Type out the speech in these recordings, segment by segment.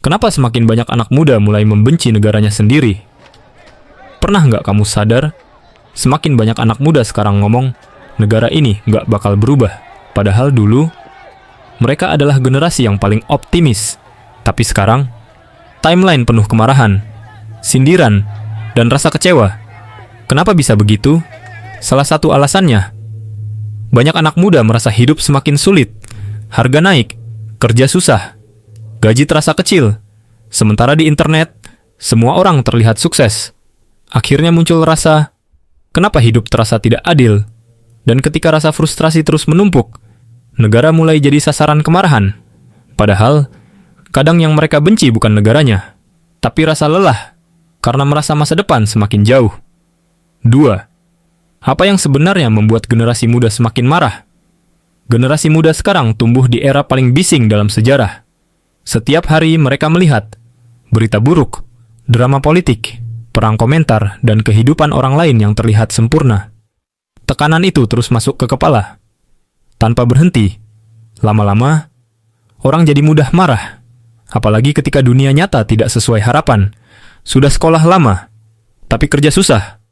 Kenapa semakin banyak anak muda mulai membenci negaranya sendiri? Pernah nggak kamu sadar, semakin banyak anak muda sekarang ngomong, negara ini nggak bakal berubah. Padahal dulu, mereka adalah generasi yang paling optimis. Tapi sekarang, timeline penuh kemarahan, sindiran, dan rasa kecewa. Kenapa bisa begitu? Salah satu alasannya, banyak anak muda merasa hidup semakin sulit, harga naik, kerja susah, gaji terasa kecil. Sementara di internet, semua orang terlihat sukses. Akhirnya muncul rasa, kenapa hidup terasa tidak adil? Dan ketika rasa frustrasi terus menumpuk, negara mulai jadi sasaran kemarahan. Padahal, kadang yang mereka benci bukan negaranya, tapi rasa lelah karena merasa masa depan semakin jauh. 2. Apa yang sebenarnya membuat generasi muda semakin marah? Generasi muda sekarang tumbuh di era paling bising dalam sejarah. Setiap hari mereka melihat berita buruk, drama politik, perang komentar, dan kehidupan orang lain yang terlihat sempurna. Tekanan itu terus masuk ke kepala. Tanpa berhenti, lama-lama, orang jadi mudah marah. Apalagi ketika dunia nyata tidak sesuai harapan. Sudah sekolah lama, tapi kerja susah.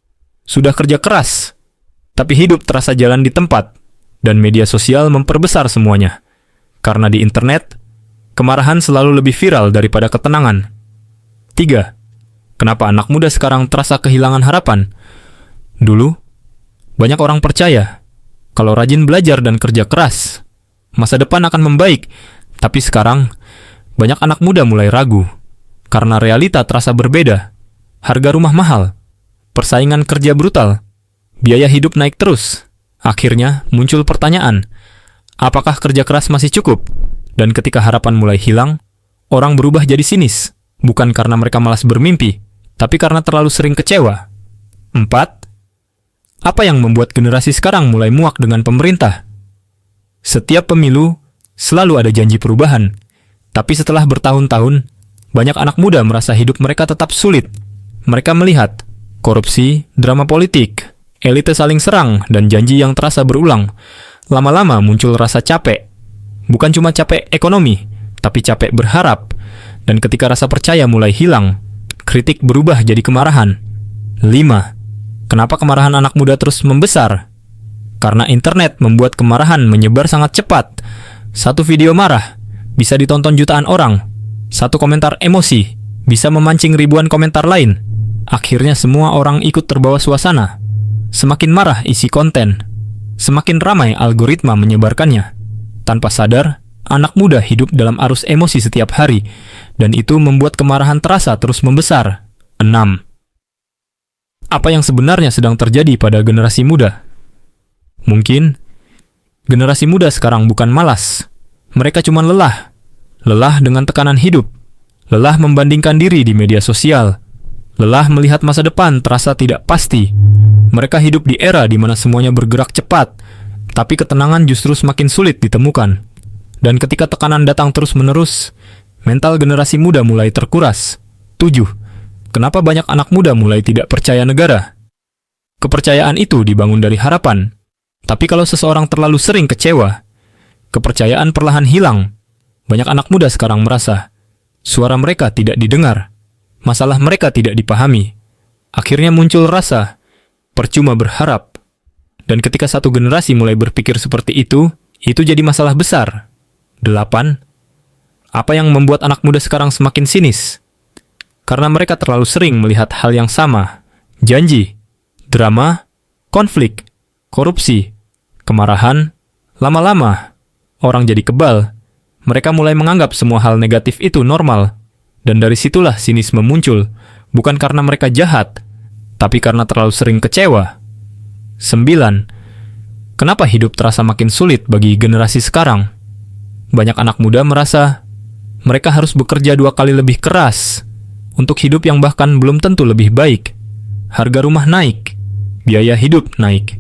Sudah kerja keras, tapi hidup terasa jalan di tempat. Dan media sosial memperbesar semuanya. Karena di internet, kemarahan selalu lebih viral daripada ketenangan. 3. Kenapa anak muda sekarang terasa kehilangan harapan? Dulu, banyak orang percaya kalau rajin belajar dan kerja keras, masa depan akan membaik. Tapi sekarang, banyak anak muda mulai ragu. Karena realita terasa berbeda. Harga rumah mahal, persaingan kerja brutal, biaya hidup naik terus. Akhirnya muncul pertanyaan, apakah kerja keras masih cukup? Dan ketika harapan mulai hilang, orang berubah jadi sinis. Bukan karena mereka malas bermimpi, tapi karena terlalu sering kecewa. 4. Apa yang membuat generasi sekarang mulai muak dengan pemerintah? Setiap pemilu, selalu ada janji perubahan. Tapi setelah bertahun-tahun, banyak anak muda merasa hidup mereka tetap sulit. Mereka melihat korupsi, drama politik, elite saling serang, dan janji yang terasa berulang. Lama-lama muncul rasa capek. Bukan cuma capek ekonomi, tapi capek berharap. Dan ketika rasa percaya mulai hilang, kritik berubah jadi kemarahan. 5. Kenapa kemarahan anak muda terus membesar? Karena internet membuat kemarahan menyebar sangat cepat. Satu video marah bisa ditonton jutaan orang. Satu komentar emosi bisa memancing ribuan komentar lain. Akhirnya semua orang ikut terbawa suasana. Semakin marah isi konten, semakin ramai algoritma menyebarkannya. Tanpa sadar, anak muda hidup dalam arus emosi setiap hari, dan itu membuat kemarahan terasa terus membesar. 6. Apa yang sebenarnya sedang terjadi pada generasi muda? Mungkin, generasi muda sekarang bukan malas. Mereka cuma lelah. Lelah dengan tekanan hidup. Lelah membandingkan diri di media sosial. Lelah melihat masa depan terasa tidak pasti. Mereka hidup di era di mana semuanya bergerak cepat, tapi ketenangan justru semakin sulit ditemukan. Dan ketika tekanan datang terus-menerus, mental generasi muda mulai terkuras. 7. Kenapa banyak anak muda mulai tidak percaya negara? Kepercayaan itu dibangun dari harapan. Tapi kalau seseorang terlalu sering kecewa, kepercayaan perlahan hilang. Banyak anak muda sekarang merasa suara mereka tidak didengar, masalah mereka tidak dipahami. Akhirnya muncul rasa percuma berharap. Dan ketika satu generasi mulai berpikir seperti itu jadi masalah besar. 8. Apa yang membuat anak muda sekarang semakin sinis? Karena mereka terlalu sering melihat hal yang sama. Janji, drama, konflik, korupsi, kemarahan. Lama-lama, orang jadi kebal. Mereka mulai menganggap semua hal negatif itu normal. Dan dari situlah sinisme muncul. Bukan karena mereka jahat, tapi karena terlalu sering kecewa. 9. Kenapa hidup terasa makin sulit bagi generasi sekarang? Banyak anak muda merasa mereka harus bekerja 2 kali lebih keras untuk hidup yang bahkan belum tentu lebih baik. Harga rumah naik, biaya hidup naik,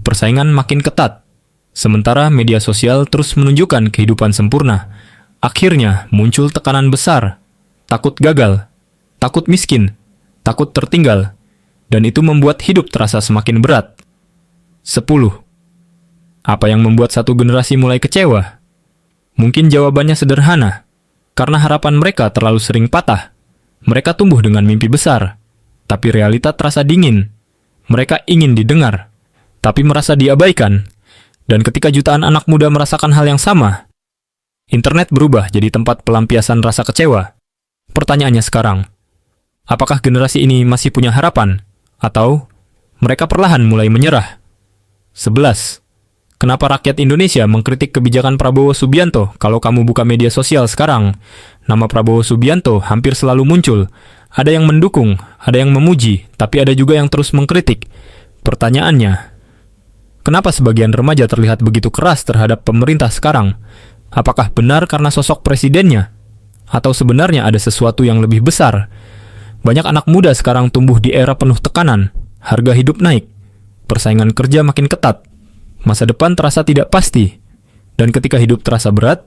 persaingan makin ketat. Sementara media sosial terus menunjukkan kehidupan sempurna. Akhirnya muncul tekanan besar, takut gagal, takut miskin, takut tertinggal, dan itu membuat hidup terasa semakin berat. 10. Apa yang membuat satu generasi mulai kecewa? Mungkin jawabannya sederhana, Karena harapan mereka terlalu sering patah. Mereka tumbuh dengan mimpi besar, tapi realita terasa dingin. Mereka ingin didengar, tapi merasa diabaikan. Dan ketika jutaan anak muda merasakan hal yang sama, internet berubah jadi tempat pelampiasan rasa kecewa. Pertanyaannya sekarang, apakah generasi ini masih punya harapan? Atau mereka perlahan mulai menyerah? 11. Kenapa rakyat Indonesia mengkritik kebijakan Prabowo Subianto? Kalau kamu buka media sosial sekarang, nama Prabowo Subianto hampir selalu muncul. Ada yang mendukung, ada yang memuji, tapi ada juga yang terus mengkritik. Pertanyaannya, kenapa sebagian remaja terlihat begitu keras terhadap pemerintah sekarang? Apakah benar karena sosok presidennya? Atau sebenarnya ada sesuatu yang lebih besar? Banyak anak muda sekarang tumbuh di era penuh tekanan, harga hidup naik, persaingan kerja makin ketat, masa depan terasa tidak pasti, dan ketika hidup terasa berat,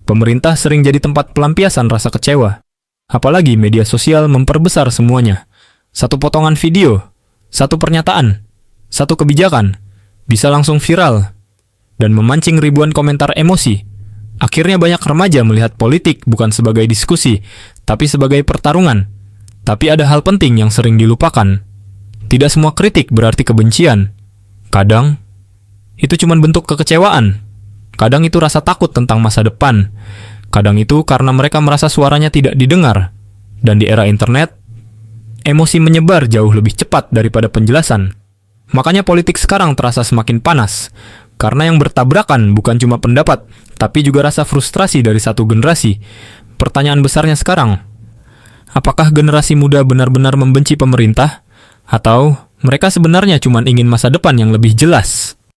pemerintah sering jadi tempat pelampiasan rasa kecewa. Apalagi media sosial memperbesar semuanya. Satu potongan video, satu pernyataan, satu kebijakan, bisa langsung viral, dan memancing ribuan komentar emosi. Akhirnya banyak remaja melihat politik bukan sebagai diskusi, tapi sebagai pertarungan. Tapi ada hal penting yang sering dilupakan. Tidak semua kritik berarti kebencian. Kadang, itu cuma bentuk kekecewaan. Kadang itu rasa takut tentang masa depan. Kadang itu karena mereka merasa suaranya tidak didengar. Dan di era internet, emosi menyebar jauh lebih cepat daripada penjelasan. Makanya politik sekarang terasa semakin panas. Karena yang bertabrakan bukan cuma pendapat, tapi juga rasa frustrasi dari satu generasi. Pertanyaan besarnya sekarang, apakah generasi muda benar-benar membenci pemerintah? Atau mereka sebenarnya cuma ingin masa depan yang lebih jelas?